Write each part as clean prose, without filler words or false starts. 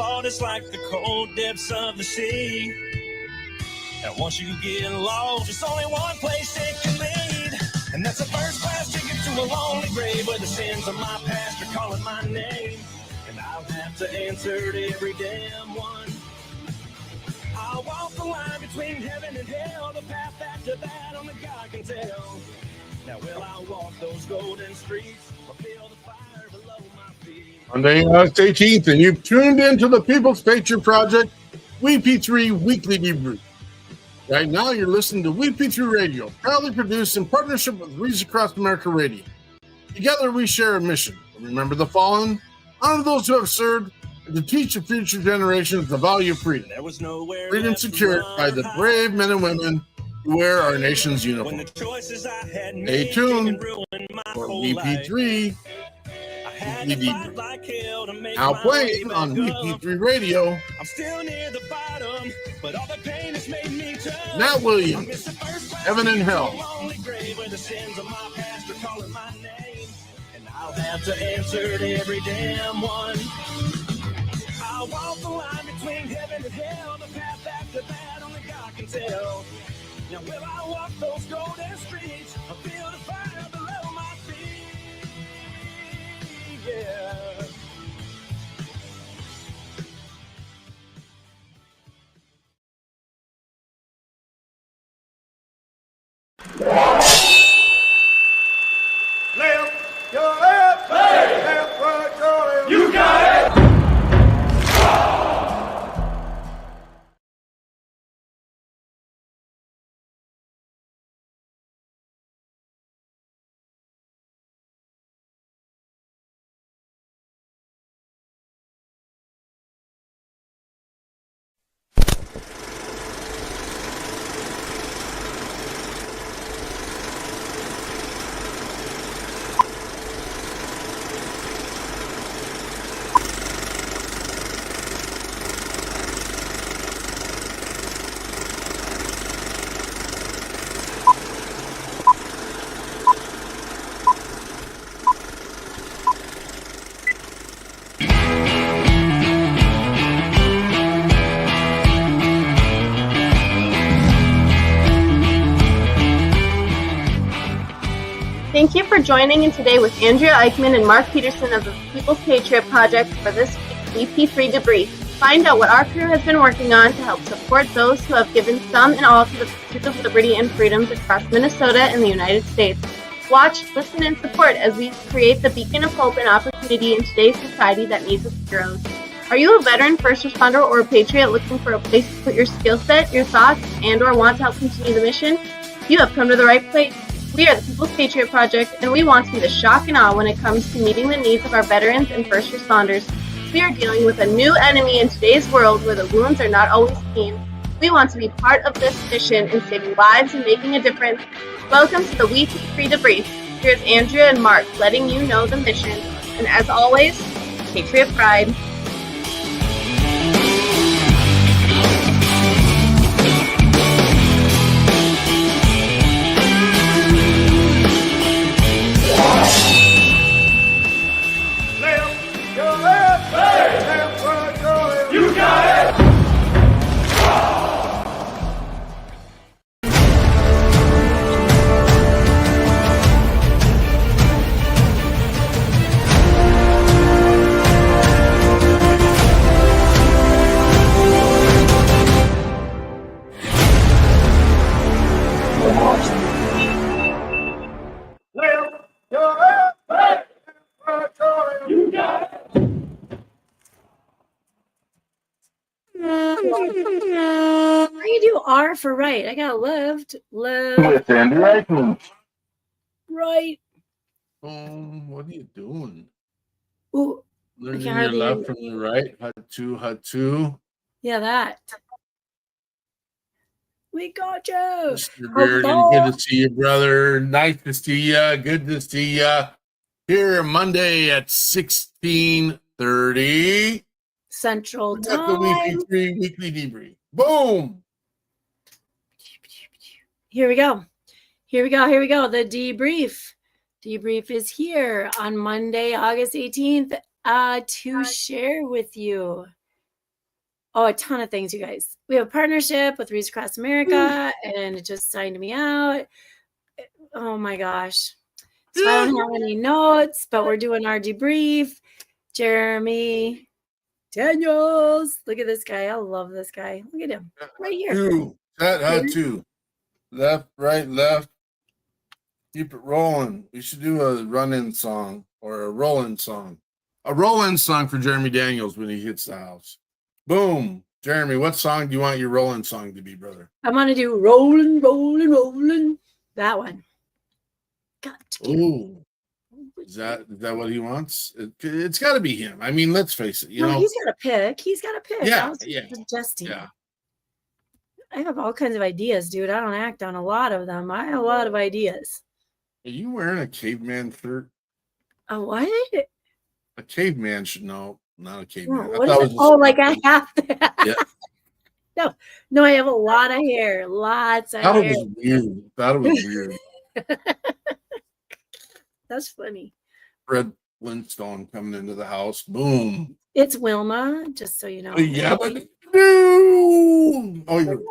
fault is like the cold depths of the sea. And once you get lost, there's only one place it can lead. And that's a first class ticket to a lonely grave where the sins of my past are calling my name. And I'll have to answer to every damn one. I'll walk the line between heaven and hell. The path after that only God can tell. Now will I walk those golden streets or feel the fire below my feet? Monday, August 18th, and you've tuned into the People's Patriot Project WeP3 Weekly Debrief. Right now, you're listening to WeP3 Radio, proudly produced in partnership with Reach Across America Radio. Together, we share a mission to remember the fallen, honor those who have served, and to teach the future generations the value of freedom. There was nowhere Freedom secured by the brave men and women who wear our nation's uniform. Stay tuned for WeP3 Debrief. Now playing on WeP3 Radio. I'm still near the bottom, but all the pain has made me tough. Matt Williams, Heaven and Hell. And I'll have to answer to every damn one. I'll walk the line between heaven and hell. The path after that only God can tell. Now will I walk those golden streets or feel the fire below my feet? Yeah. Left, your left, hey. Left, right, your left. You got it. Thank you for joining in today with Andrea Eichmann and Mark Peterson of the People's Patriot Project for this week's WeP3 Debrief. Find out what our crew has been working on to help support those who have given some and all to the pursuit of liberty and freedoms across Minnesota and the United States. Watch, listen, and support as we create the beacon of hope and opportunity in today's society that needs its heroes. Are you a veteran, first responder, or a patriot looking for a place to put your skill set, your thoughts, and or want to help continue the mission? You have come to the right place. We are the People's Patriot Project, and we want to be the shock and awe when it comes to meeting the needs of our veterans and first responders. We are dealing with a new enemy in today's world where the wounds are not always seen. We want to be part of this mission in saving lives and making a difference. Welcome to the WeP3 Debrief. Here's Andrea and Mark letting you know the mission. And as always, Patriot Pride. R for right. I got left. With Andy Eichmann. Right. What are you doing? Ooh. Learning your left from the right. Hut two. Yeah, that. We got you. Mr. Bearden, good to see you, brother. Nice to see you. Good to see you. Here Monday at 16:30 Central Time. Time. The WeP3 Weekly Debrief. Boom. Here we go. The debrief. Debrief is here on Monday, August 18th, to share with you a ton of things, you guys. We have a partnership with Reads Across America, and it just signed me out. Oh my gosh. So I don't have any notes, but we're doing our debrief. Jeremy Daniels. Look at this guy. I love this guy. Look at him. Right here. Two. How to. Left, right, left. Keep it rolling. We should do a run-in song or a roll-in song. A roll-in song for Jeremy Daniels when he hits the house. Boom. Jeremy, what song do you want your roll-in song to be, brother? I'm going to do Rollin', Rollin', Rollin'. That one. Got to get Ooh. Is that what he wants? It's got to be him. I mean, let's face it. You know, he's got to pick. He's got to pick. Yeah, I was yeah, suggesting. yeah. I have all kinds of ideas, dude. I don't act on a lot of them. I have a lot of ideas. Are you wearing a caveman shirt? A what? A caveman should know. Not a caveman. What is it? Oh, like I have that. Yeah. No, I have a lot of hair. Lots of hair. Thought it was weird. That's funny. Fred Flintstone coming into the house. Boom. It's Wilma, just so you know. Yeah, but no. Oh, you're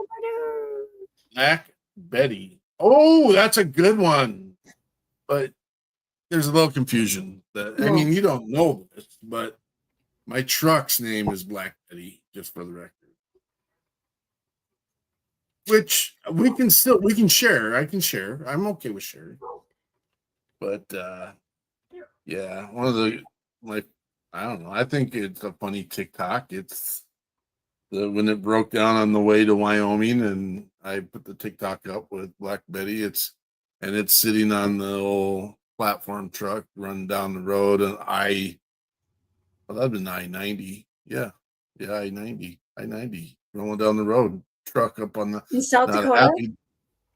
Black Betty. Oh, that's a good one. But there's a little confusion. I mean, you don't know this, but my truck's name is Black Betty, just for the record. Which we can share. I can share. I'm okay with sharing. But yeah, one of I don't know. I think it's a funny TikTok. It's when it broke down on the way to Wyoming, and I put the TikTok up with Black Betty. It's sitting on the old platform truck running down the road, and that'd been I-90. Yeah, I-90 rolling down the road. Truck up on the in South Dakota.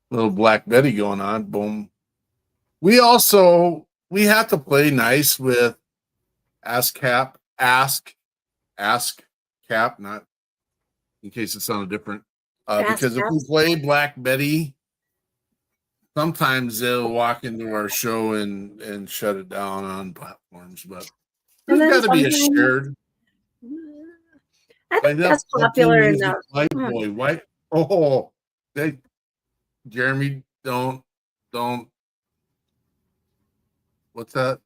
Little Black Betty going on. Boom. We have to play nice with ask cap, not in case it sounded different. Because if we play Black Betty, sometimes they'll walk into our show and shut it down on platforms. But there's got to be a shared. I think that's popular enough. White boy, white. Jeremy, don't. What's that?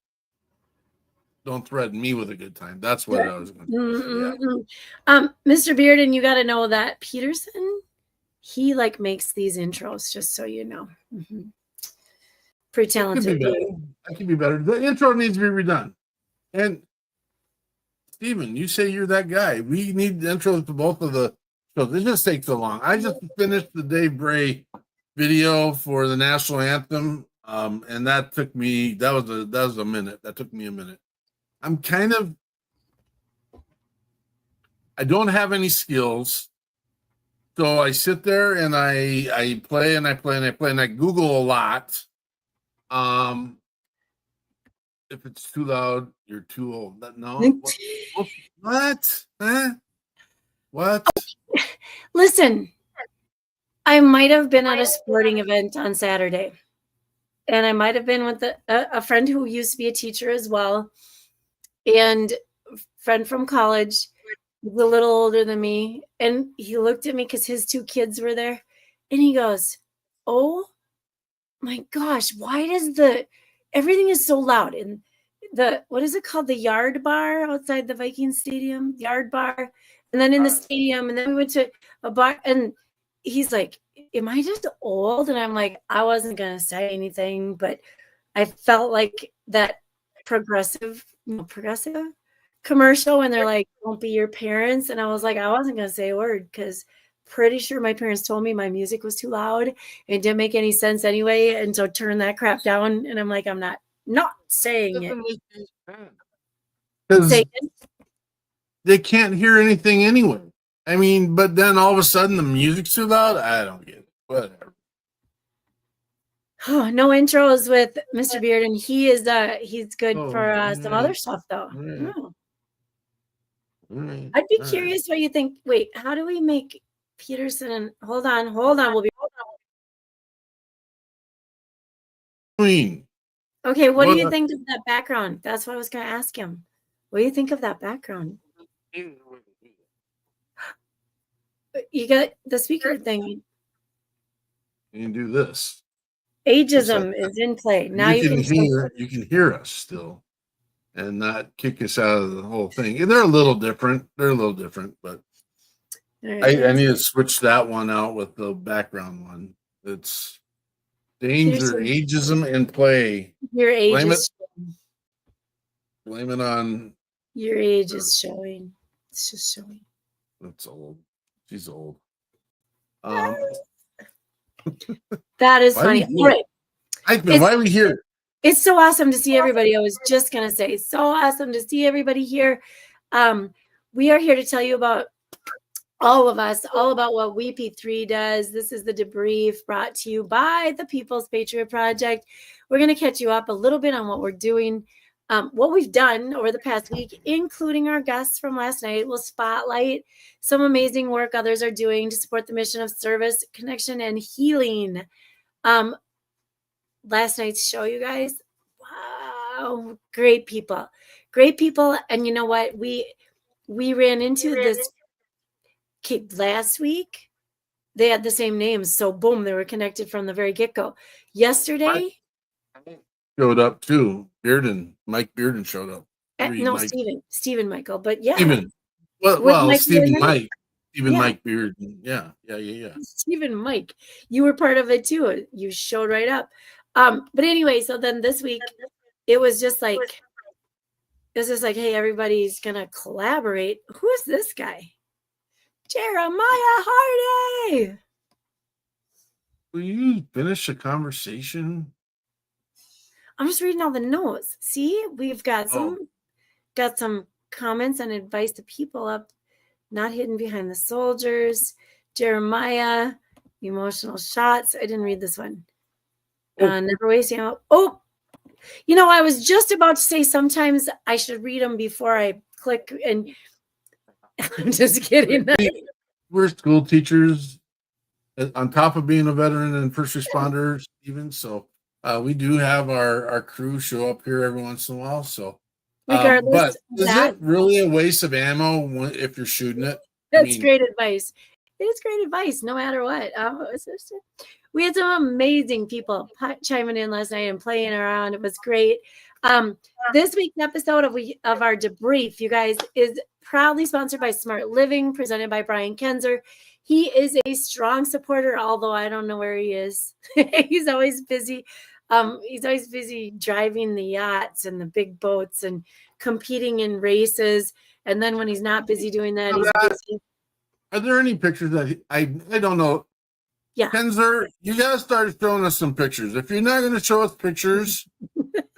Don't threaten me with a good time. That's what I was going to say. Mr. Bearden, you got to know that Peterson, he makes these intros, just so you know. Mm-hmm. Pretty talented. That could be better. The intro needs to be redone. And Steven, you say you're that guy. We need the intros to both of the shows. It just takes so long. I just finished the Dave Bray video for the national anthem. And that was a minute. That took me a minute. I don't have any skills. So I sit there and I play and I play and I play and I Google a lot. If it's too loud, you're too old. No. What? Huh? What? Listen, I might have been at a sporting event on Saturday. And I might have been with a friend who used to be a teacher as well. And a friend from college, a little older than me. And he looked at me because his two kids were there. And he goes, oh my gosh, why does everything is so loud? And what is it called? The yard bar outside the Viking Stadium, yard bar. And then in the stadium. And then we went to a bar. And he's like, am I just old? And I'm like, I wasn't going to say anything, but I felt like that progressive commercial when they're like, don't be your parents. And I was like, I wasn't going to say a word because pretty sure my parents told me my music was too loud. It didn't make any sense anyway. And so turn that crap down. And I'm like, I'm not saying it. Because they can't hear anything anyway. I mean, but then all of a sudden the music's too loud. I don't get it. Whatever. Oh, no intros with Mr. Bearden. He's good for some other stuff though. Yeah. Oh. I'd be curious what you think. Wait, how do we make Peterson and hold on. We'll be okay. What do you think of that background? That's what I was gonna ask him. What do you think of that background? you got the speaker thing. You can do this. Ageism is in play. Now you can hear us still and not kick us out of the whole thing. And they're a little different. But right, I need to switch that one out with the background one. It's danger, ageism in play. Your age Blame it on your age is showing. It's just showing. That's old. She's old. That is funny. All right. Why are we here? It's so awesome to see everybody. I was just going to say, it's so awesome to see everybody here. We are here to tell you about all of us, all about what WeP3 does. This is the debrief brought to you by the People's Patriot Project. We're going to catch you up a little bit on what we're doing, what we've done over the past week, including our guests from last night. We'll spotlight some amazing work others are doing to support the mission of service, connection, and healing. Last night's show, you guys, wow, great people. And you know what? We ran into this kid last week. They had the same names. So boom, they were connected from the very get-go. Yesterday showed up too. Mike Bearden showed up. Stephen Michael, but yeah. Stephen Mike Bearden. Yeah. Stephen Mike, you were part of it too. You showed right up. But anyway, so then this week it was just like, hey, everybody's gonna collaborate. Who is this guy? Jeremiah Hardy. Will you finish the conversation? I'm just reading all the notes. See, we've got some comments and advice to people up, not hidden behind the soldiers. Jeremiah, emotional shots. I didn't read this one. Never wasting out. Oh, I was just about to say sometimes I should read them before I click, and I'm just kidding. We're school teachers on top of being a veteran and first responder, even. So we do have our crew show up here every once in a while. So, but is it really a waste of ammo if you're shooting it? That's great advice. It is great advice, no matter what. We had some amazing people chiming in last night and playing around. It was great. This week's episode of our debrief, you guys, is proudly sponsored by Smart Living, presented by Brian Kenzer. He is a strong supporter, although I don't know where he is. He's always busy. He's always busy driving the yachts and the big boats and competing in races. And then when he's not busy doing that, he's busy. Are there any pictures that I don't know? Yeah. Kenzer, you got to start showing us some pictures. If you're not going to show us pictures,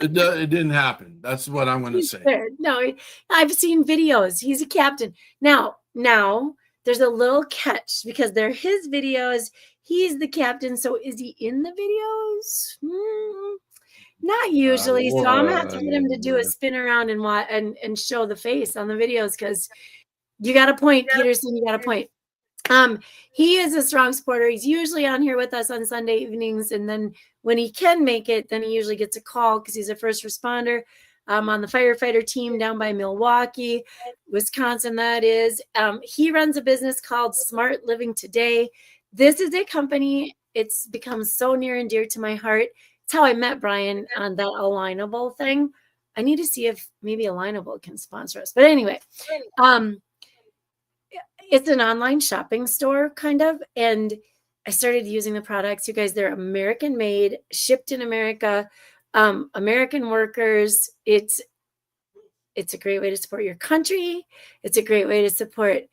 it didn't happen. That's what I'm going to say. Fair. No, I've seen videos. He's a captain. Now, there's a little catch because they're his videos. He's the captain. So is he in the videos? Not usually. So I'm going to have to get him to do a spin around and show the face on the videos because you got a point, Peterson. You got a point. He is a strong supporter. He's usually on here with us on Sunday evenings. And then when he can make it, then he usually gets a call because he's a first responder on the firefighter team down by Milwaukee, Wisconsin, that is. He runs a business called Smart Living Today. This is a company. It's become so near and dear to my heart. It's how I met Brian on that Alignable thing. I need to see if maybe Alignable can sponsor us. But anyway, it's an online shopping store kind of. And I started using the products. You guys, they're American made, shipped in America, American workers. It's a great way to support your country. It's a great way to support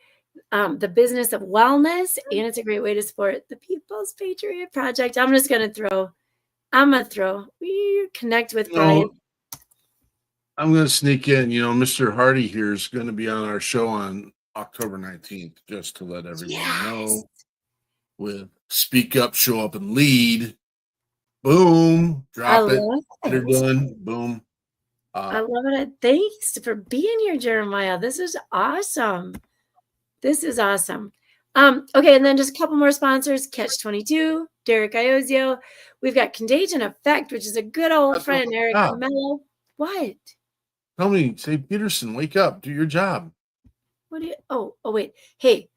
the business of wellness. And it's a great way to support the People's Patriot Project. I'm going to throw, we connect with Brian. I'm going to sneak in, Mr. Hardy here is going to be on our show on October 19th, just to let everyone know, with Speak Up, Show Up, and Lead. Boom. Drop it. They're done. Boom. I love it. Thanks for being here, Jeremiah. This is awesome. Okay, and then just a couple more sponsors. Catch 22, Derek Iozio. We've got Contagion Effect, which is a good old friend, Eric Mello. What? Tell me, say, Peterson, wake up. Do your job. What do you? Oh, wait. Hey,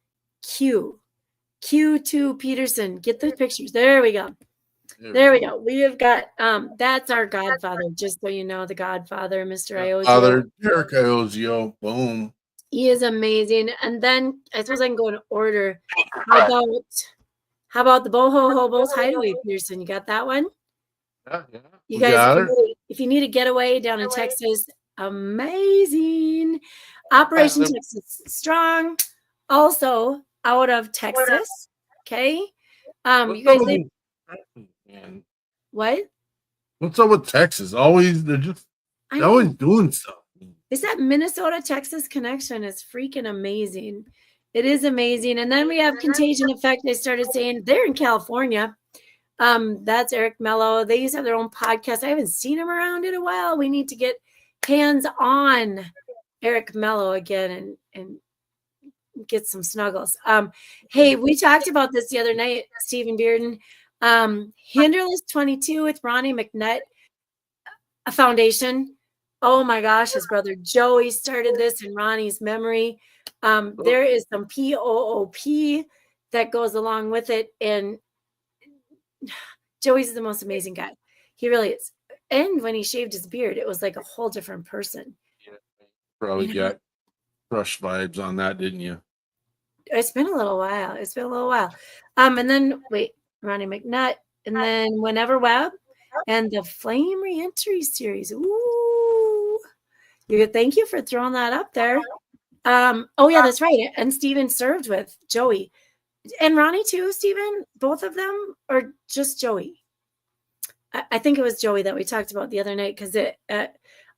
Q. Q2 Peterson. Get the pictures. There we go. There we go. We have got that's our godfather, just so you know, the godfather, Mr. Iozio. Father Derek Iozio. Boom. He is amazing. And then I suppose I can go in order. How about the Boho Hobos Hideaway, Peterson? You got that one? Yeah. You guys, if you need a getaway down in Texas, amazing. Operation Texas Strong, also out of Texas. Okay. You guys what? What's up with Texas? They're always doing stuff. Is that Minnesota Texas connection is freaking amazing. It is amazing. And then we have Contagion Effect. They started saying they're in California. That's Eric Mello. They used to have their own podcast. I haven't seen him around in a while. We need to get hands on Eric Mello again and get some snuggles. Hey, we talked about this the other night, Stephen Bearden. Hinderless 22 with Ronnie McNutt, a foundation. Oh my gosh, his brother Joey started this in Ronnie's memory. There is some POOP that goes along with it. And Joey's the most amazing guy. He really is. And when he shaved his beard, it was like a whole different person. Yeah, probably got Crush vibes on that, didn't you? It's been a little while. And then Ronnie McNutt, and then Whenever Webb, and the Flame Reentry series. Ooh, thank you for throwing that up there. Oh yeah, that's right. And Steven served with Joey and Ronnie too. Steven, both of them, or just Joey? I think it was Joey that we talked about the other night because I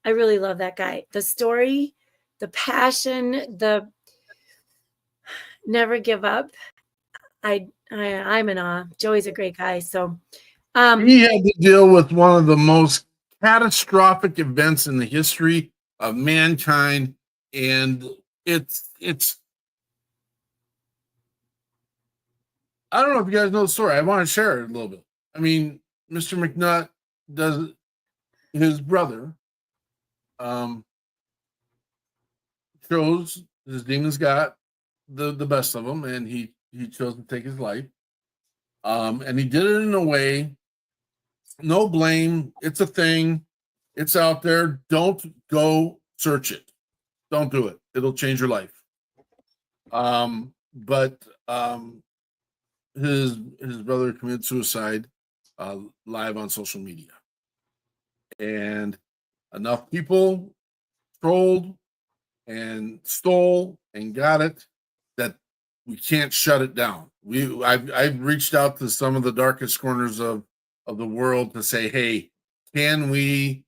really love that guy. The story, the passion, the never give up. I'm in awe. Joey's a great guy. So he had to deal with one of the most catastrophic events in the history of mankind, and it's I don't know if you guys know the story. I want to share it a little bit. I mean, Mr. McNutt his brother chose, his demons got the best of him, and he chose to take his life. And he did it in a way, no blame. It's a thing. It's out there. Don't go search it. Don't do it. It'll change your life. But his brother committed suicide live on social media. And enough people trolled and stole and got it that we can't shut it down. I've reached out to some of the darkest corners of the world to say, hey, can we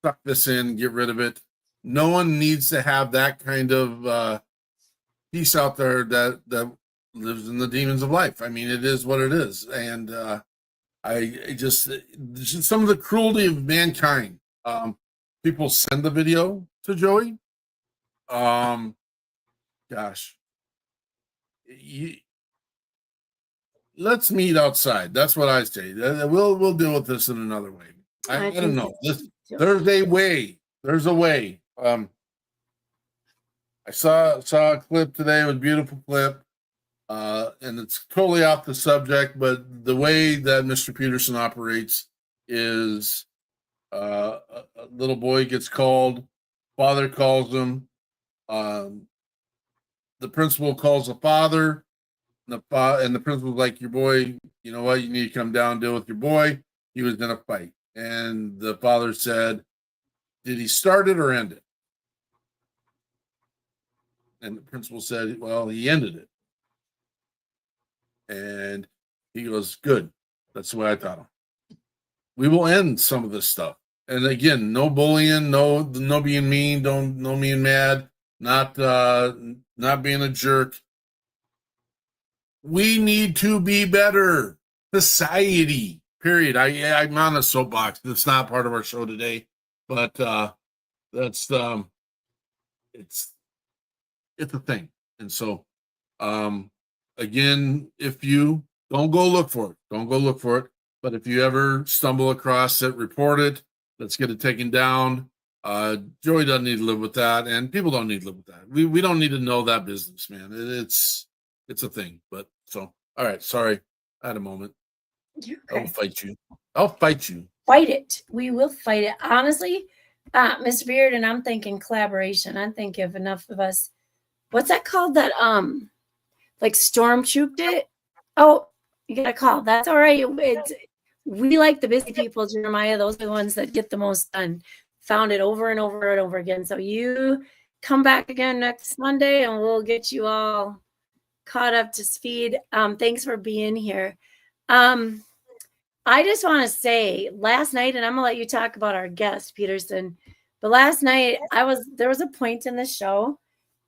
suck this in, get rid of it? No one needs to have that kind of piece out there that lives in the demons of life. I mean, it is what it is. And I just some of the cruelty of mankind. People send the video to Joey. Gosh. Let's meet outside. That's what I say. We'll deal with this in another way. I don't know. There's a way. There's a way. I saw a clip today. It was a beautiful clip. And it's totally off the subject, but the way that Mr. Peterson operates is a little boy gets called, father calls him, the principal calls the father, and the principal's like, your boy, you know what, you need to come down and deal with your boy. He was in a fight. And the father said, did he start it or end it? And the principal said, well, he ended it. And he goes, good. That's the way I taught him. We will end some of this stuff. And again, no bullying, no being mean, no being mad, not being a jerk. We need to be better. Society, period. I'm on a soapbox. It's not part of our show today, but that's it's a thing. And so again, if you don't go look for it. But if you ever stumble across it, report it. Let's get it taken down. Joey doesn't need to live with that, and people don't need to live with that. We don't need to know that business, man. It's it's a thing. But so, all right, sorry, I had a moment. You're I'll okay. fight you. I'll fight you. Fight it. We will fight it. Honestly, Mr. Beard, and I'm thinking collaboration. I'm thinking if enough of us, what's that called? That like stormtrooped it. Oh, you got a call. That's all right. We like the busy people, Jeremiah. Those are the ones that get the most done. Found it over and over and over again. So you come back again next Monday, and we'll get you all caught up to speed. Thanks for being here. I just want to say last night, and I'm gonna let you talk about our guest, Peterson. But last night there was a point in the show,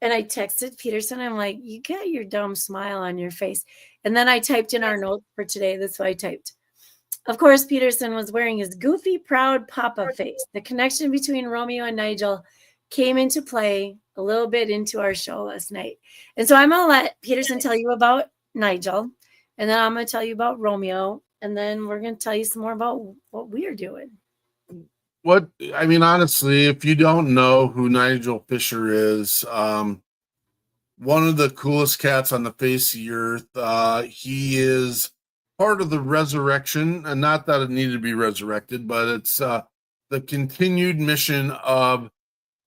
and I texted Peterson. I'm like, you got your dumb smile on your face. And then I typed in our notes for today. That's what I typed. Of course, Peterson was wearing his goofy, proud Papa face. The connection between Romeo and Nigel came into play a little bit into our show last night. And so I'm going to let Peterson tell you about Nigel, and then I'm going to tell you about Romeo, and then we're going to tell you some more about what we're doing. Honestly, if you don't know who Nigel Fisher is, one of the coolest cats on the face of the earth. He is part of the resurrection, and not that it needed to be resurrected, but it's the continued mission of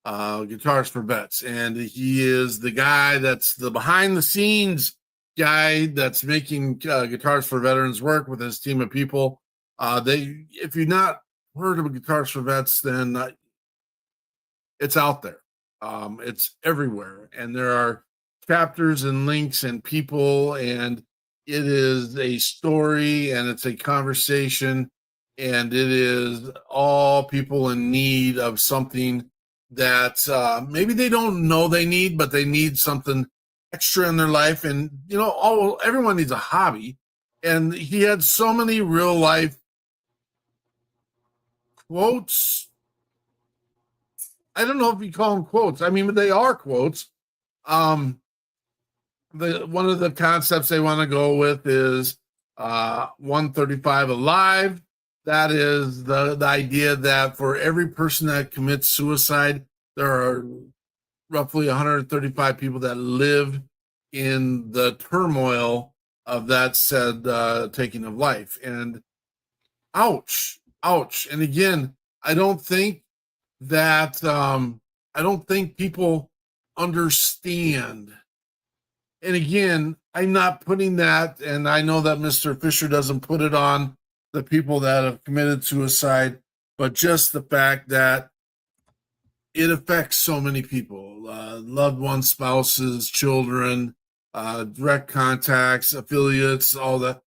Guitars for Vets. And he is the guy that's the behind the scenes guy that's making Guitars for Veterans work with his team of people. If you've not heard of Guitars for Vets, then it's out there. It's everywhere, and there are chapters and links and people, and it is a story, and it's a conversation, and it is all people in need of something that maybe they don't know they need, but they need something extra in their life. And everyone needs a hobby, and he had so many real life quotes. I don't know if you call them quotes. I mean, they are quotes. One of the concepts they want to go with is 135 alive. That is the idea that for every person that commits suicide, there are roughly 135 people that live in the turmoil of that said taking of life. And ouch. And again, I don't think people understand. And again, I'm not putting that, and I know that Mr. Fisher doesn't put it on the people that have committed suicide, but just the fact that it affects so many people, loved ones, spouses, children, direct contacts, affiliates, all that.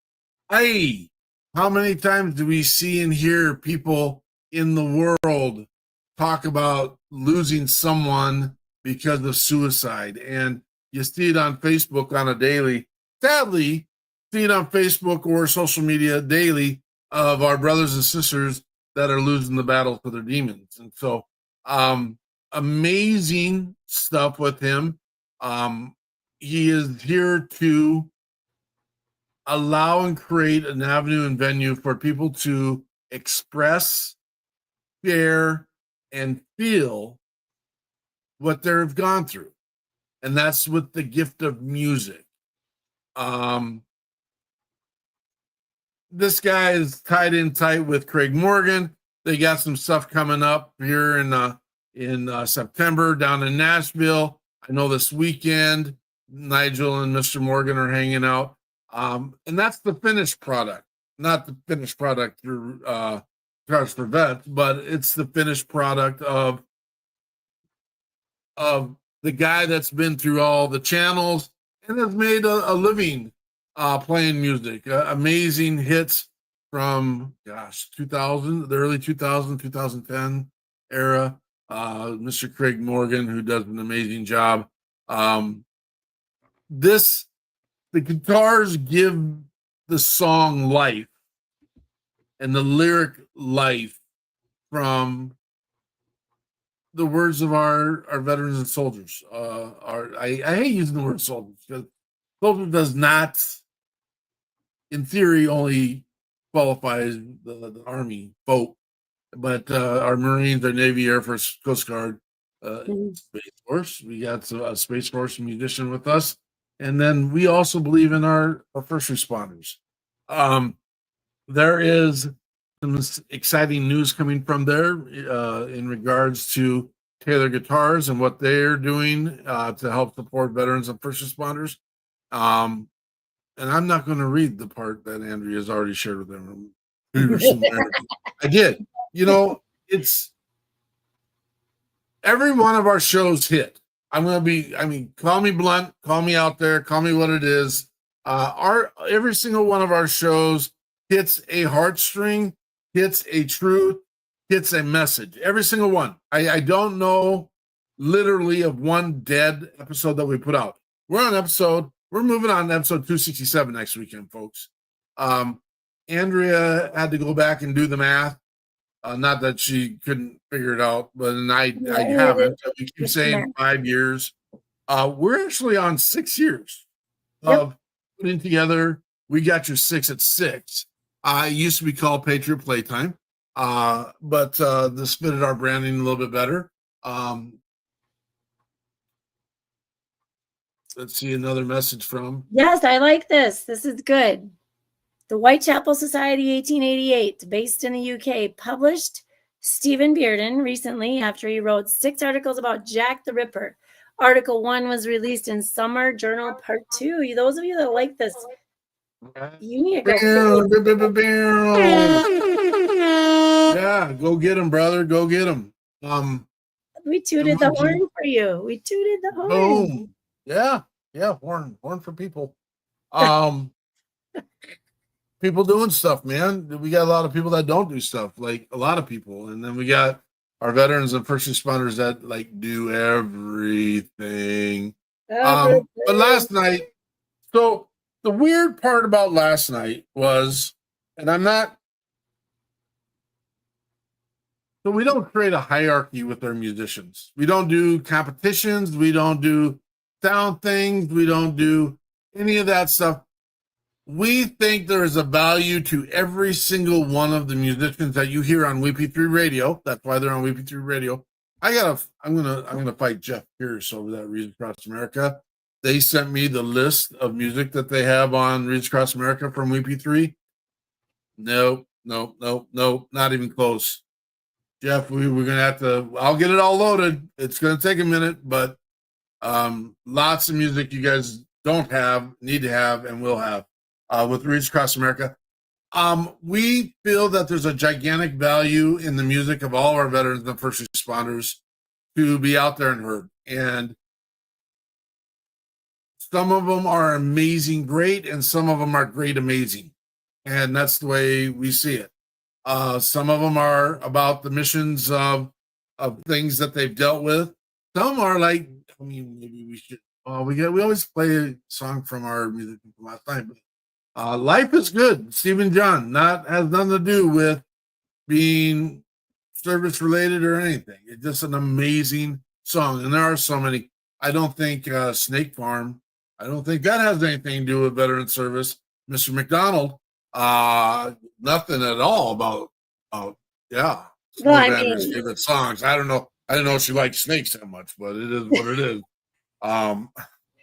Hey, how many times do we see and hear people in the world talk about losing someone because of suicide? And you see it on Facebook on a daily. Sadly, see it on Facebook or social media daily of our brothers and sisters that are losing the battle for their demons. And so, amazing stuff with him. He is here to allow and create an avenue and venue for people to express, share, and feel what they've gone through. And that's with the gift of music. This guy is tied in tight with Craig Morgan. They got some stuff coming up here in September down in Nashville. I know this weekend Nigel and Mr. Morgan are hanging out. And that's the finished product, not the finished product through Guitars for Vets, but it's the finished product of the guy that's been through all the channels and has made a living playing music. Amazing hits from 2000, the early 2010 era. Mr. Craig Morgan, who does an amazing job. The guitars give the song life and the lyric life from the words of our veterans and soldiers. I hate using the word soldiers because soldier does not, in theory, only qualify as the Army folk, but our Marines, our Navy, Air Force, Coast Guard, Space Force. We got a Space Force musician with us. And then we also believe in our first responders. There is some exciting news coming from there in regards to Taylor Guitars and what they're doing to help support veterans and first responders. And I'm not going to read the part that Andrea has already shared with them. I did. You know, it's every one of our shows hit. Call me blunt, call me out there, call me what it is. Every single one of our shows hits a heartstring, hits a truth, hits a message. Every single one. I don't know literally of one dead episode that we put out. We're moving on to episode 267 next weekend, folks. Andrea had to go back and do the math. Not that she couldn't figure it out, but I haven't. We keep saying 5 years. We're actually on 6 years of putting together. We got your 6 at 6. It used to be called Patriot Playtime, but this fitted our branding a little bit better. Let's see another message from. Yes, I like this. This is good. The Whitechapel Society 1888, based in the UK, published Stephen Bearden recently after he wrote 6 articles about Jack the Ripper. Article 1 was released in Summer Journal Part 2. Those of you that like this, you need to go. Yeah, go get him, brother. Go get him. We tooted the horn for you. We tooted the horn. Boom. Yeah, horn for people. People doing stuff, man. We got a lot of people that don't do stuff, like a lot of people, and then we got our veterans and first responders that like do everything. But last night, so the weird part about last night was, and so we don't create a hierarchy with our musicians. We don't do competitions. We don't do sound things. We don't do any of that stuff. We think there is a value to every single one of the musicians that you hear on WeP3 Radio. That's why they're on WeP3 Radio. I'm gonna fight Jeff Pierce over that Reads Across America. They sent me the list of music that they have on Reads Across America from WeP3. Nope, not even close. Jeff, we're gonna have to. I'll get it all loaded. It's gonna take a minute, but lots of music you guys don't have, need to have, and will have. With Reads Across America. We feel that there's a gigantic value in the music of all our veterans and first responders to be out there and heard. And some of them are amazing, great, and some of them are great, amazing. And that's the way we see it. Some of them are about the missions of things that they've dealt with. Some are like, maybe we should, we always play a song from our music from last night, but Life is Good, Stephen John, has nothing to do with being service related or anything. It's just an amazing song. And there are so many. I don't think Snake Farm, I don't think that has anything to do with veteran service. Mr. McDonald, nothing at all about favorite songs. I don't know. I didn't know she liked snakes that much, but it is what it is.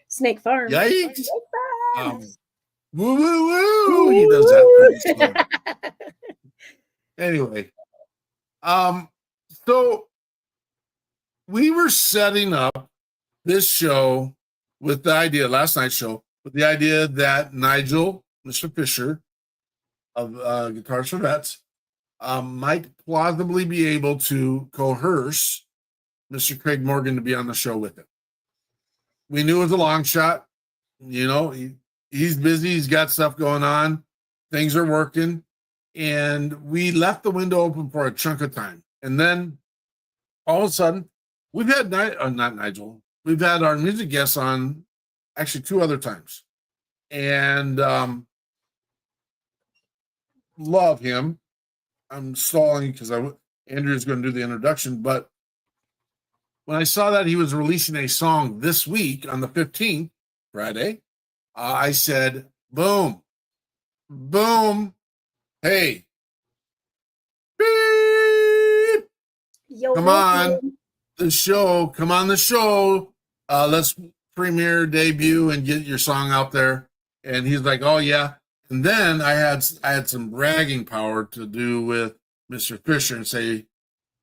Snake Farm. Yikes. Woo, woo, woo. He does that pretty slow. Anyway, so we were setting up this show with the idea, last night's show, with the idea that Nigel, Mr. Fisher of Guitars for Vets, might plausibly be able to coerce Mr. Craig Morgan to be on the show with him. We knew it was a long shot. He's busy. He's got stuff going on. Things are working. And we left the window open for a chunk of time. And then all of a sudden, we've had, not Nigel, we've had our music guests on actually 2 other times. And love him. I'm stalling because Andrew's going to do the introduction. But when I saw that he was releasing a song this week on the 15th, Friday, I said, boom, hey, beep, come on the show. Let's premiere debut and get your song out there? And he's like, oh yeah. And then I had some bragging power to do with Mr. Fisher and say,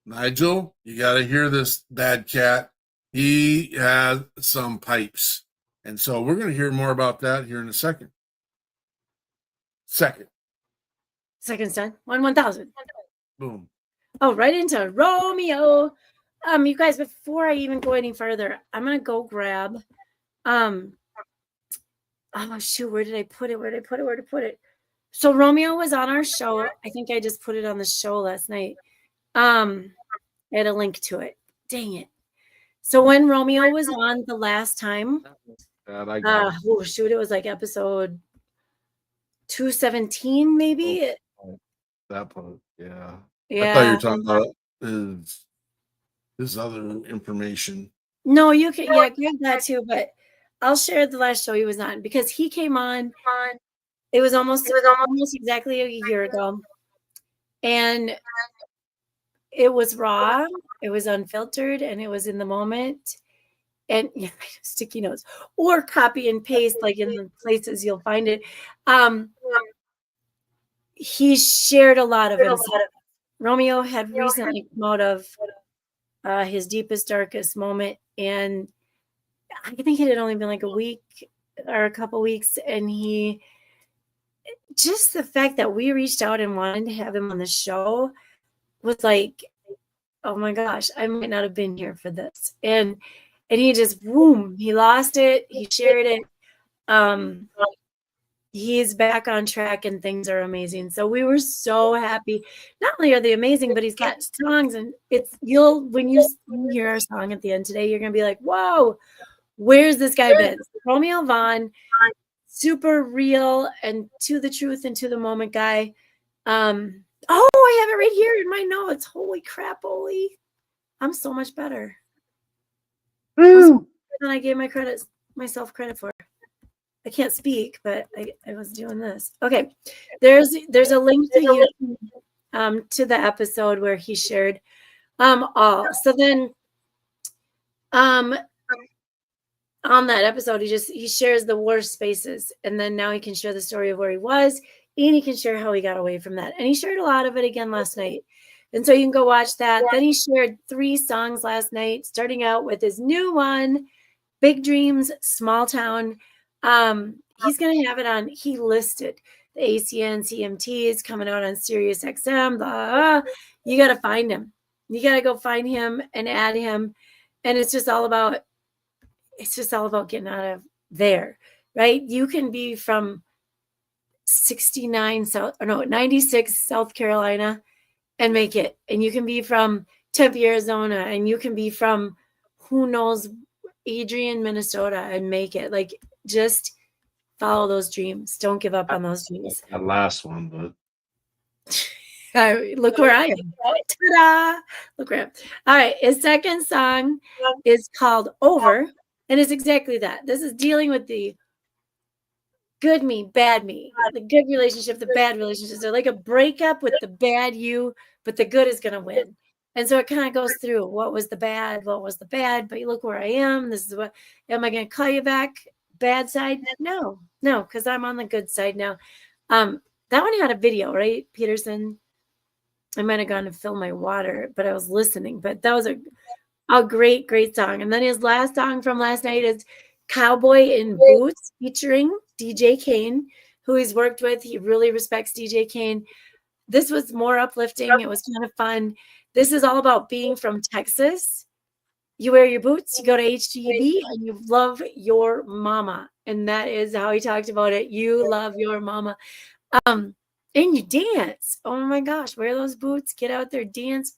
Nigel, you got to hear this dad cat. He has some pipes. And so we're going to hear more about that here in a second. Second son. 1,000. Boom. Oh, right into Romeo. You guys, before I even go any further, I'm gonna go grab. Oh shoot, where did I put it? So Romeo was on our show. I think I just put it on the show last night. I had a link to it. Dang it. So when Romeo was on the last time, oh shoot, it was like episode 217, maybe. That part, yeah. Yeah. I thought you were talking about his other information. No, you can grab that too, but I'll share the last show he was on because he came on. It was almost exactly a year ago. And it was raw, it was unfiltered, and it was in the moment. And sticky notes or copy and paste, like in the places you'll find it. He shared a lot of himself. Romeo had recently come out of his deepest, darkest moment. And I think it had only been like a week or a couple weeks. And just the fact that we reached out and wanted to have him on the show was like, oh my gosh, I might not have been here for this. And he just, boom, he lost it. He shared it. He's back on track and things are amazing. So we were so happy. Not only are they amazing, but he's got songs and when you hear our song at the end today, you're going to be like, whoa, where's this guy been? Romeo Vaughn, super real and to the truth and to the moment guy. I have it right here in my notes. Holy crap, Oli. I'm so much better than I gave myself credit for. I can't speak, but I was doing this. Okay. There's a link to you to the episode where he shared all. So then on that episode, he shares the worst spaces, and then now he can share the story of where he was, and he can share how he got away from that. And he shared a lot of it again last night. And so you can go watch that. Then he shared 3 songs last night, starting out with his new one, Big Dreams, Small Town. He's going to have it on, he listed the ACN CMTs coming out on Sirius XM, blah. You got to find him. You got to go find him and add him. And it's just all about getting out of there, right? You can be from 96 South Carolina and make it. And you can be from Tempe, Arizona, and you can be from who knows, Adrian, Minnesota, and make it. Like, just follow those dreams. Don't give up on those dreams. That last one, but look where I am. Ta-da! Look where I am. All right. His second song is called Over, and it's exactly that. This is dealing with the good me, bad me, the good relationship, the bad relationships. They're like a breakup with the bad you, but the good is going to win. And so it kind of goes through what was the bad, but you look where I am. This is what, am I going to call you back? Bad side? No, because I'm on the good side now. That one had a video, right, Peterson? I might have gone to fill my water, but I was listening. But that was a great, great song. And then his last song from last night is Cowboy in Boots featuring DJ Kane, who he's worked with. He really respects DJ Kane. This was more uplifting. It was kind of fun. This is all about being from Texas. You wear your boots, you go to HGB, and you love your mama. And that is how he talked about it. You love your mama. And you dance. Oh my gosh, wear those boots, get out there, dance.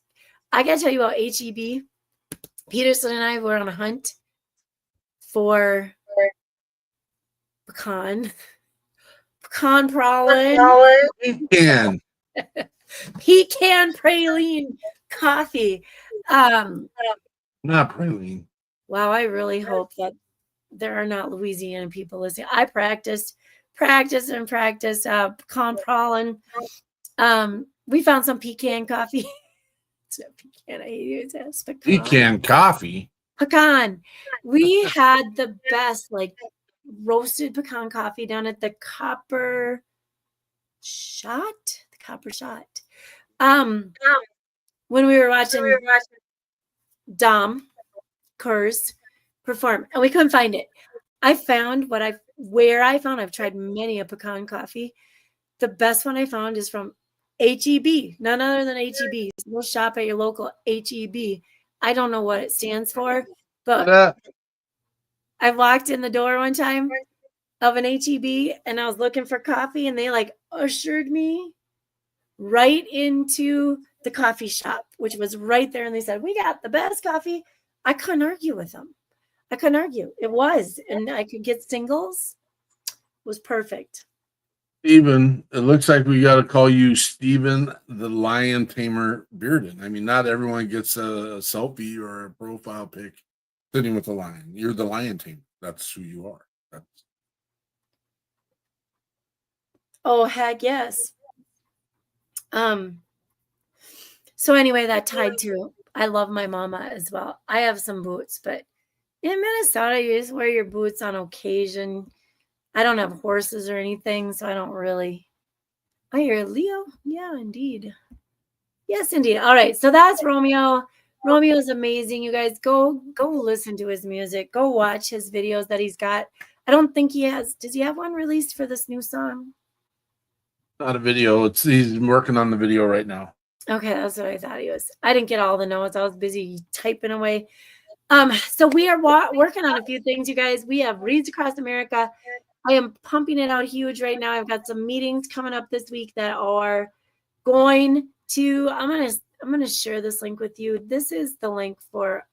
I got to tell you about HEB. Peterson and I were on a hunt for pecan praline. Pecan praline coffee. Not praline. Wow, I really hope that there are not Louisiana people listening. I practiced pecan praline. We found some pecan coffee. It's not pecan. I hate it. It's pecan. Pecan coffee. pecan. We had the best like roasted pecan coffee down at the Copper Shot. The Copper Shot. When we were watching Dom Kurz perform, and we couldn't find it. I found I've tried many a pecan coffee. The best one I found is from HEB, none other than HEB. Go shop at your local HEB. I don't know what it stands for, but I walked in the door one time of an HEB and I was looking for coffee, and they like ushered me right into the coffee shop, which was right there. And they said, "We got the best coffee." I couldn't argue with them. I couldn't argue. It was, and I could get singles. It was perfect. Steven, it looks like we got to call you Steven the Lion Tamer Bearden. I mean, not everyone gets a selfie or a profile pic sitting with a lion. You're the Lion Tamer. That's who you are. Oh, heck yes. So anyway, that tied to, I love my mama as well. I have some boots, but in Minnesota, you just wear your boots on occasion. I don't have horses or anything, so I don't really. Oh, you're a Leo? Yeah, indeed. Yes, indeed. All right, so that's Romeo. Romeo's amazing. You guys go listen to his music. Go watch his videos that he's got. I don't think he has. Does he have one released for this new song? Not a video. He's working on the video right now. Okay, that's what I thought he was. I didn't get all the notes. I was busy typing away. So we are working on a few things, you guys. We have Reads Across America. I am pumping it out huge right now. I've got some meetings coming up this week that are going to. I'm gonna share this link with you. This is the link for.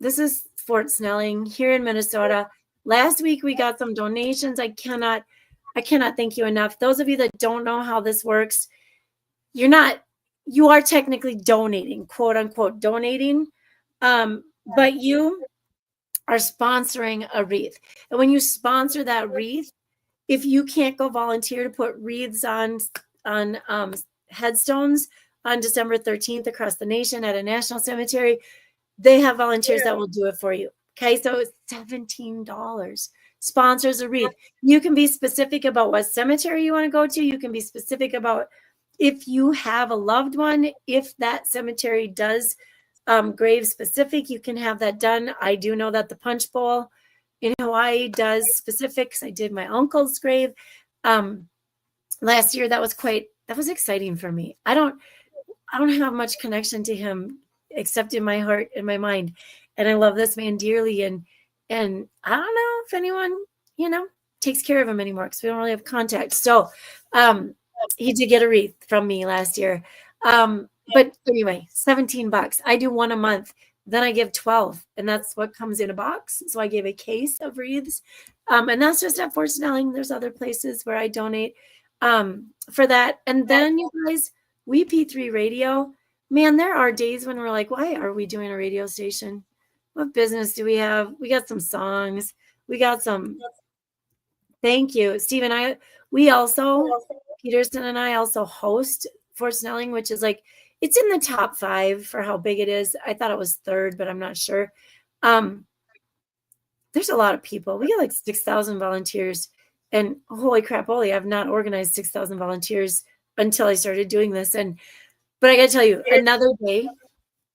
This is Fort Snelling here in Minnesota. Last week we got some donations. I cannot thank you enough. Those of you that don't know how this works, you are technically donating, quote unquote, donating. But you are sponsoring a wreath. And when you sponsor that wreath, if you can't go volunteer to put wreaths on headstones on December 13th across the nation at a national cemetery, they have volunteers that will do it for you. Okay, so it's $17. Sponsors a wreath. You can be specific about what cemetery you want to go to. You can be specific about if you have a loved one, if that cemetery does grave specific, you can have that done. I do know that the Punch Bowl in Hawaii does specifics. I did my uncle's grave last year. That was exciting for me. I don't have much connection to him except in my heart and my mind. And I love this man dearly. And I don't know if anyone, takes care of him anymore because we don't really have contact. So he did get a wreath from me last year. But anyway, $17. I do one a month. Then I give 12, and that's what comes in a box. So I gave a case of wreaths. And that's just at Fort Snelling. There's other places where I donate for that. And then you guys, WeP3 Radio, man, there are days when we're like, why are we doing a radio station? What business do we have? We got some songs. We got some. Thank you, Steve. We also, Peterson and I also host Fort Snelling, which is like, it's in the top 5 for how big it is. I thought it was 3rd, but I'm not sure. There's a lot of people. We got like 6,000 volunteers. And holy crap, I've not organized 6,000 volunteers until I started doing this. But I got to tell you, another day,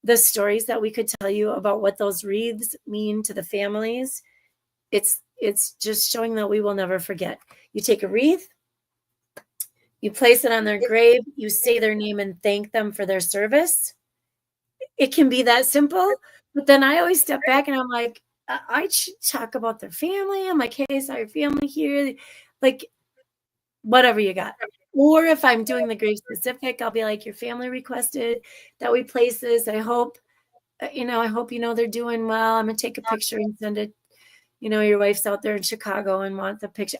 the stories that we could tell you about what those wreaths mean to the families, it's just showing that we will never forget. You take a wreath, you place it on their grave, you say their name and thank them for their service. It can be that simple, but then I always step back and I'm like, I talk about their family. I'm like, hey, saw your family here. Like, whatever you got. Or if I'm doing the grave specific, I'll be like, your family requested that we place this. I hope, they're doing well. I'm going to take a picture and send it. Your wife's out there in Chicago and wants a picture.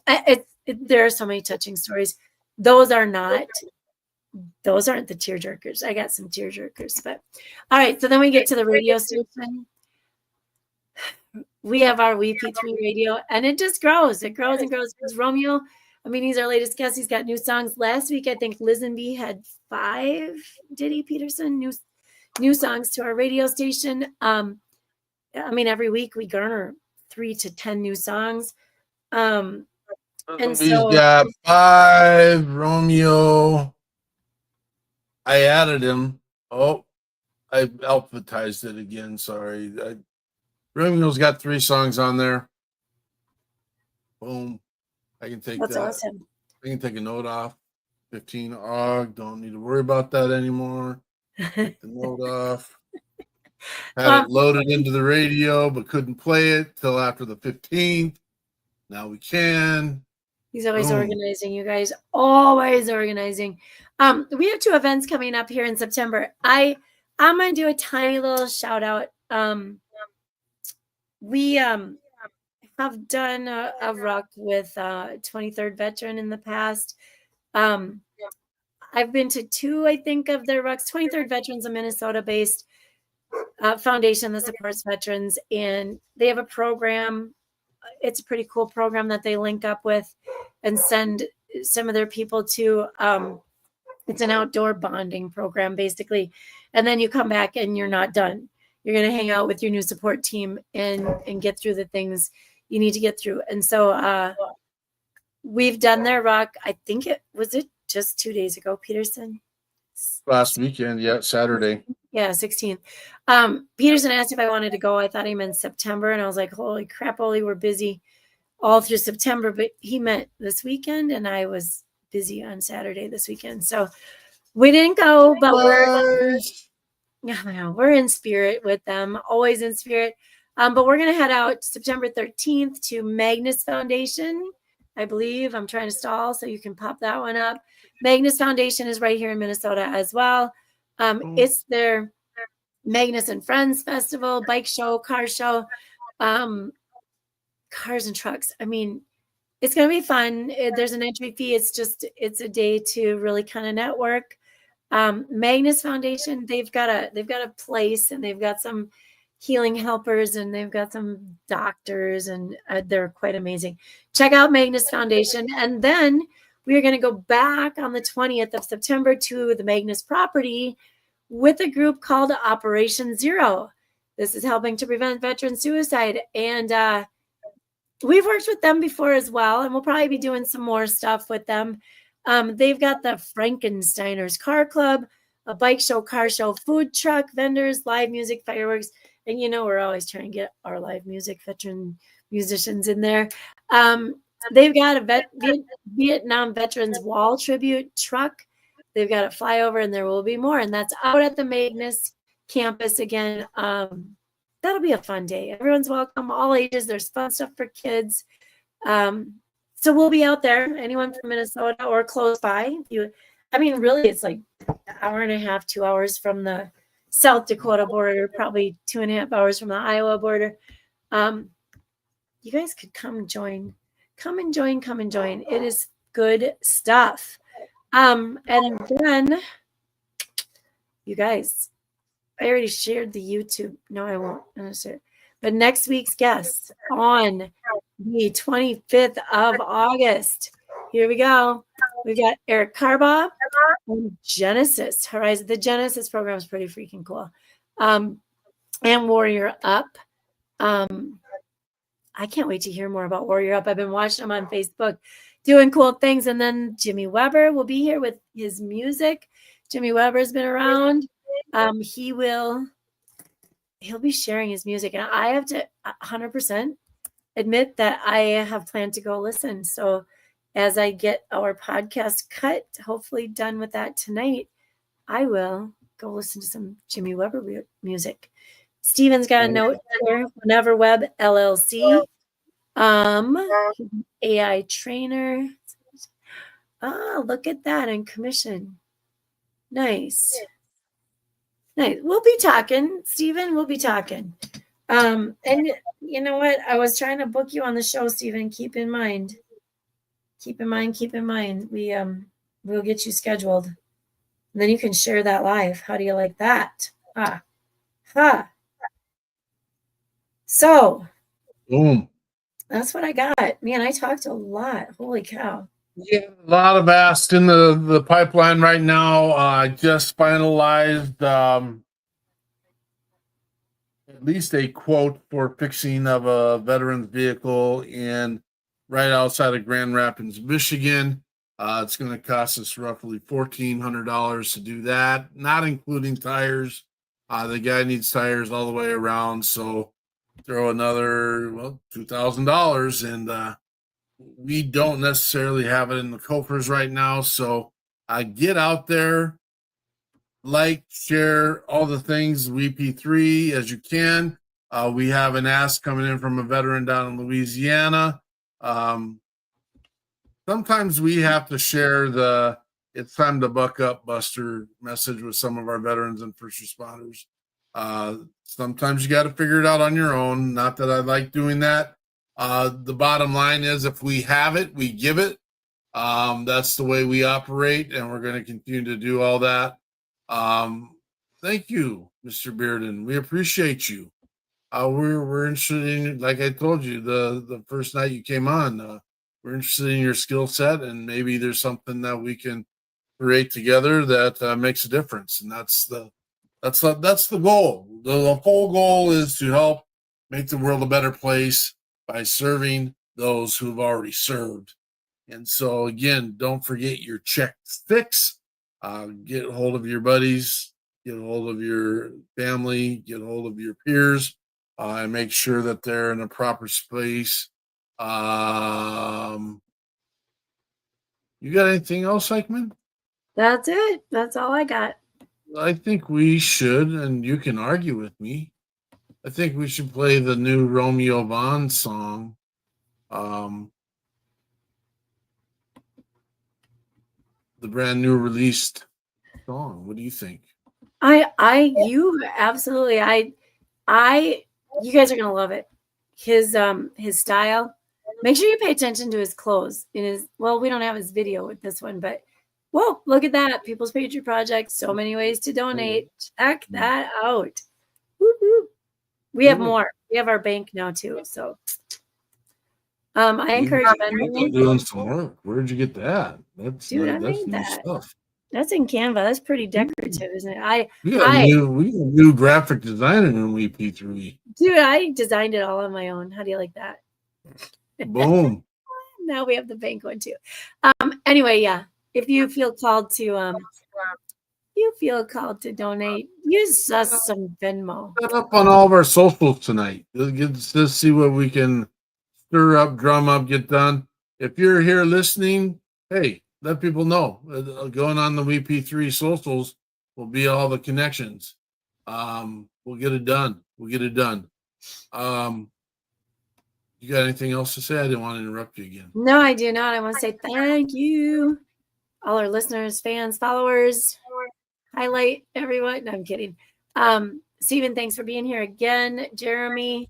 There are so many touching stories. Those aren't the tearjerkers. I got some tearjerkers, but all right. So then we get to the radio station. We have our WeP3 Radio, and it just grows. It grows and grows. Because Romeo, he's our latest guest. He's got new songs. Last week, I think Lisenby had 5. Did he, Peterson? New songs to our radio station. I mean, every week we garner 3 to 10 new songs. And He's so got 5. Romeo. I added him. Oh, I alphabetized it again. Sorry. Romeo's got 3 songs on there. Boom. I can take that's that. awesome. I can take a note off. 15 OG. Don't need to worry about that anymore. Take the note off. Had it loaded into the radio, but couldn't play it till after the 15th. Now we can. He's always Boom. organizing, you guys. Always organizing. We have 2 events coming up here in September. I'm gonna do a tiny little shout out. We have done a ruck with 23rd Veteran in the past. I've been to 2, I think, of their rucks. 23rd Veterans, a Minnesota-based foundation that supports veterans, and they have a program. It's a pretty cool program that they link up with and send some of their people to. It's an outdoor bonding program, basically. And then you come back and you're not done. You're going to hang out with your new support team and get through the things you need to get through. And so we've done their ruck. I think it just 2 days ago, Peterson? Last weekend, yeah, Saturday. Yeah, 16th. Peterson asked if I wanted to go. I thought he meant September, and I was like, holy crap, Oli, we're busy all through September. But he meant this weekend, and I was busy on Saturday this weekend. So we didn't go, but we're in spirit with them, always in spirit. But we're going to head out September 13th to Magnus Foundation, I believe. I'm trying to stall so you can pop that one up. Magnus Foundation is right here in Minnesota as well. It's their Magnus and Friends Festival, bike show, car show, cars and trucks. I mean, it's going to be fun. There's an entry fee. It's a day to really kind of network. Magnus Foundation, they've got a place, and they've got some healing helpers, and they've got some doctors, and they're quite amazing. Check out Magnus Foundation. And then we are going to go back on the 20th of September to the Magnus property with a group called Operation Zero. This is helping to prevent veteran suicide. And we've worked with them before as well, and we'll probably be doing some more stuff with them. They've got the Frankensteiner's Car Club, a bike show, car show, food truck, vendors, live music, fireworks. And we're always trying to get our live music veteran musicians in there. They've got a Vietnam Veterans Wall tribute truck. They've got a flyover, and there will be more. And that's out at the Magnus campus again. That'll be a fun day. Everyone's welcome, all ages. There's fun stuff for kids. So we'll be out there. Anyone from Minnesota or close by. Really, it's like an hour and a half, 2 hours from the South Dakota border, probably 2.5 hours from the Iowa border. You guys could come and join. Come and join. It is good stuff. And then, you guys, I already shared the YouTube. No, I won't. But next week's guest on the 25th of August. Here we go. We've got Eric Carbaugh and Genesis Horizon. The Genesis program is pretty freaking cool. And Warrior Up. I can't wait to hear more about Warrior Up. I've been watching them on Facebook doing cool things. And then Jimmy Weber will be here with his music. Jimmy Weber's been around. He'll be sharing his music. And I have to 100% admit that I have planned to go listen. So as I get our podcast cut, hopefully done with that tonight, I will go listen to some Jimmy Weber music. Steven's got a note here. Whenever Web LLC, AI trainer. Look at that, and commission. Nice. We'll be talking, Steven. We'll be talking. And you know what? I was trying to book you on the show, Steven. Keep in mind. We'll get you scheduled. And then you can share that live. How do you like that? So, boom. That's what I got. Man, I talked a lot. Holy cow. Yeah, a lot of asks in the pipeline right now. I just finalized at least a quote for fixing of a veteran's vehicle right outside of Grand Rapids, Michigan. It's going to cost us roughly $1,400 to do that, not including tires. The guy needs tires all the way around, so throw another $2,000, and we don't necessarily have it in the coffers right now. So get out there, like, share all the things WeP3 as you can. We have an ask coming in from a veteran down in Louisiana. Sometimes we have to share the "it's time to buck up, Buster" message with some of our veterans and first responders. Sometimes you got to figure it out on your own. Not that I like doing that. The bottom line is, if we have it, we give it. That's the way we operate, and we're going to continue to do all that. Thank you, Mr. Bearden. We appreciate you. We're interested in, like I told you the first night you came on, we're interested in your skill set, and maybe there's something that we can create together that makes a difference. And that's the goal. The whole goal is to help make the world a better place by serving those who've already served. And so, again, don't forget your check fix. Get a hold of your buddies, get a hold of your family, get a hold of your peers, and make sure that they're in a proper space. You got anything else, Eichmann? That's it. That's all I got. I think we should, and you can argue with me, I think we should play the new Romeo Vaughn song. The brand new released song. What do you think? You guys are gonna love it. His style. Make sure you pay attention to his clothes. We don't have his video with this one, but whoa, look at that. People's Patriot Project. So many ways to donate. Check that out. Woo-hoo. We have more. We have our bank now too. So I encourage you. Doing some work. Where'd you get that? That's new stuff. That's in Canva. That's pretty decorative, isn't it? We got a new graphic designer in WeP3. Dude, I designed it all on my own. How do you like that? Boom. Now we have the bank one too. Anyway, yeah. If you feel called to donate, use us some Venmo. Set up on all of our socials tonight. Let's see what we can stir up, drum up, get done. If you're here listening, hey, let people know. Going on the WeP3 socials will be all the connections. We'll get it done. You got anything else to say? I didn't want to interrupt you again. No, I do not. I want to say thank you, all our listeners, fans, followers. Highlight everyone. No, I'm kidding. Stephen, thanks for being here again. Jeremy,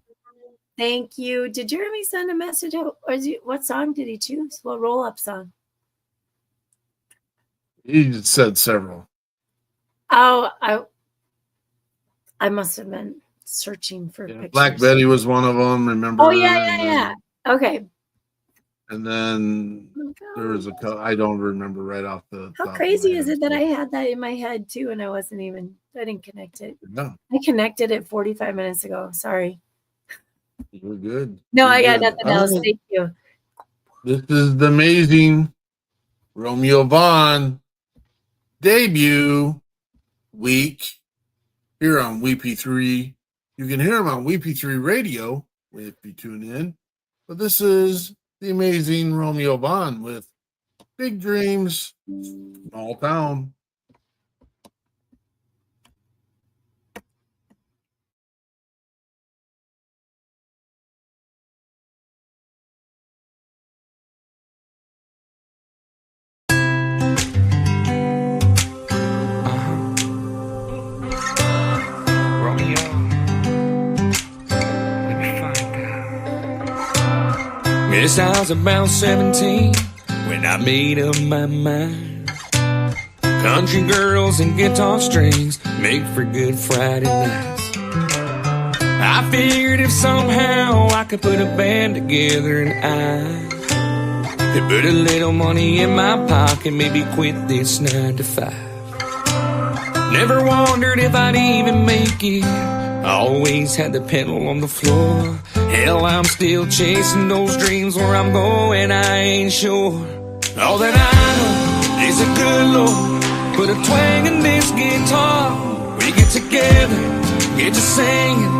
thank you. Did Jeremy send a message out? Or what song did he choose? What roll-up song? He said several. Oh, I must have been searching for pictures. Black Betty was one of them. Remember? Oh yeah. Okay. And then there was I don't remember right off the. How crazy is it that I had that in my head too, and I didn't connect it. No. I connected it 45 minutes ago. Sorry. You're good. No, I got nothing else. Thank you. This is the amazing Romeo Vaughn debut week here on WeP3. You can hear him on WeP3 Radio if you tune in. But this is the amazing Romeo Vaughn with Big Dreams, Small Town. Guess I was about 17 when I made up my mind. Country girls and guitar strings make for good Friday nights. I figured if somehow I could put a band together and I could put a little money in my pocket, maybe quit this 9 to 5. Never wondered if I'd even make it Always had the pedal on the floor. Hell, I'm still chasing those dreams. Where I'm going, I ain't sure. All that I know is a good Lord put a twang in this guitar. We get together, get to singing.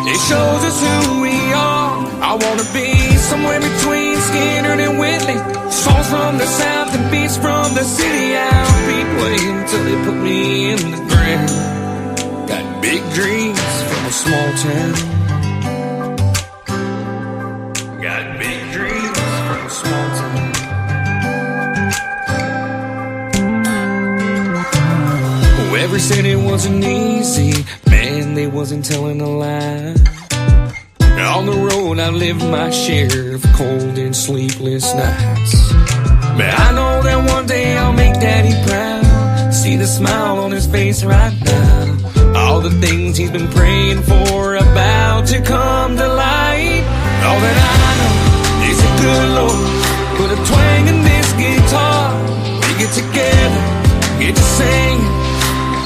It shows us who we are. I wanna be somewhere between Skinner and Whitley. Songs from the South and beats from the city. I'll be playing till they put me in the ground. Got big dreams from a small town. Got big dreams from a small town. Whoever said it wasn't easy, man, they wasn't telling a lie. On the road I've lived my share of cold and sleepless nights. But I know that one day I'll make Daddy proud. See the smile on his face right now. All the things he's been praying for about to come to light. All that I know is a good Lord put a twang in this guitar. We get together, get to sing.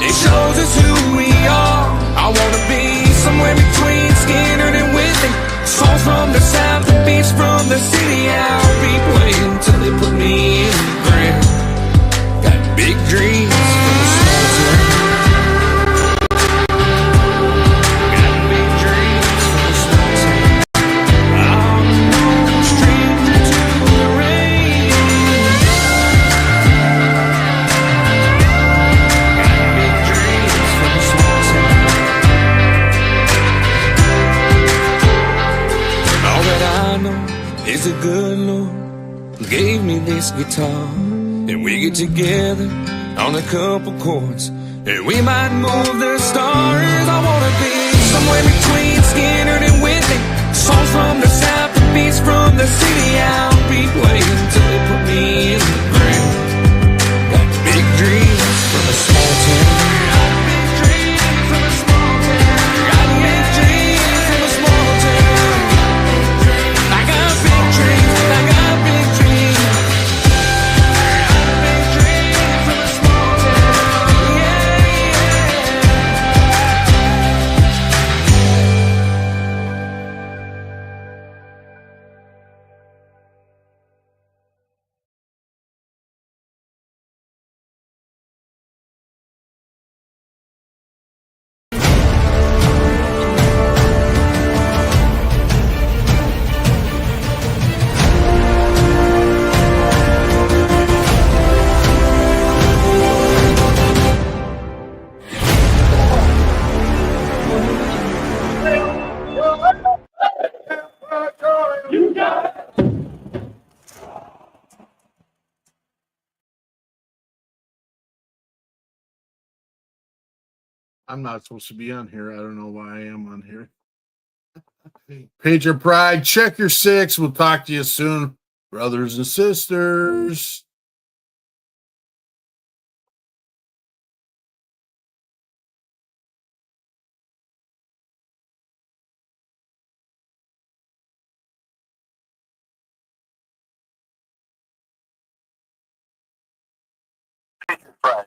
It shows us who we are. I wanna be somewhere between Skinner and Whitley. Songs from the South and beats from the city. I'll be playing till they put me in the ground. Got big dreams from a small town. Got big dreams from a small town. I'm no stranger to the rain. Got big dreams from a small town. All that I know is a good Lord gave me this guitar, and we get together on a couple chords, and we might move the stars. I wanna be somewhere between Skinner and Whitley. Songs from the South and beats from the city. I'll be playing till they put me in the ground. Got big dreams from a small town. Got big dreams from a small town. Got big dreams from a small town. I got big dreams. I got big dreams. You got it. I'm not supposed to be on here. I don't know why I am on here. Patriot Pride, check your six. We'll talk to you soon, brothers and sisters. Pride.